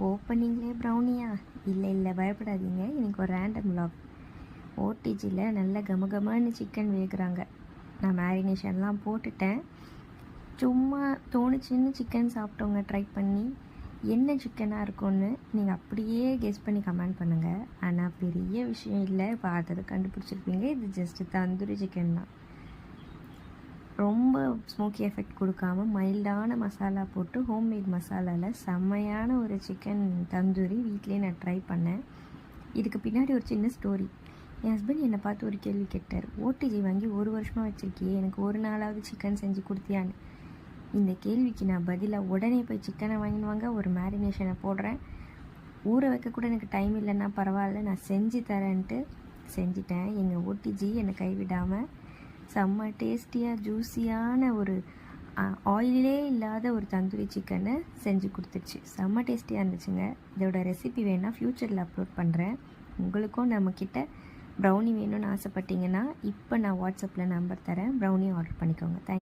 ஓப்பனிங்லேயே ப்ரௌனியா? இல்லை பயப்படாதீங்க. இன்னைக்கு ஒரு ரேண்டம் vlog. ஓடிஜியில் நல்ல கமகமான்னு சிக்கன் வேகுறாங்க. நான் மேரினேஷன்லாம் போட்டுட்டேன். சும்மா தோணுச்சுன்னு சிக்கன் சாப்பிட்டவங்க ட்ரை பண்ணி என்ன சிக்கனாக இருக்கும்னு நீங்கள் அப்படியே கெஸ் பண்ணி கமெண்ட் பண்ணுங்கள். ஆனால் பெரிய விஷயம் இல்லை, பார்த்தது கண்டுபிடிச்சிருப்பீங்க. இது ஜஸ்ட்டு தந்தூரி சிக்கன் தான். ரொம்ப ஸ்மோக்கி எஃபெக்ட் கொடுக்காம மைல்டான மசாலா போட்டு ஹோம்மேட் மசாலாவில் செம்மையான ஒரு சிக்கன் தந்தூரி வீட்டிலே நான் ட்ரை பண்ணேன். இதுக்கு பின்னாடி ஒரு சின்ன ஸ்டோரி. என் ஹஸ்பண்ட் என்னை பார்த்து ஒரு கேள்வி கேட்டார். ஓடிஜி வாங்கி 1 வருஷமாக வச்சுருக்கியே, எனக்கு ஒரு நாளாவது சிக்கன் செஞ்சு கொடுத்தியான்னு. இந்த கேள்விக்கு நான் பதிலாக உடனே போய் சிக்கனை வாங்கின்னு வாங்க, ஒரு மேரினேஷனை போடுறேன், ஊற வைக்க கூட எனக்கு டைம் இல்லைன்னா பரவாயில்ல, நான் செஞ்சு தரேன்ட்டு செஞ்சிட்டேன். எங்கள் ஓடிஜி என்னை கைவிடாமல் செம்ம டேஸ்டியாக ஜூஸியான ஒரு ஆயிலே இல்லாத ஒரு தந்தூரி சிக்கனை செஞ்சு கொடுத்துருச்சு. செம்ம டேஸ்டியாக இருந்துச்சுங்க. இதோட ரெசிபி வேணால் ஃப்யூச்சரில் அப்லோட் பண்ணுறேன். உங்களுக்கும் நம்மக்கிட்ட ப்ரௌனி வேணும்னு ஆசைப்பட்டீங்கன்னா இப்போ நான் வாட்ஸ்அப்பில் நம்பர் தரேன், ப்ரௌனி ஆர்டர் பண்ணிக்கோங்க. தேங்க்யூ.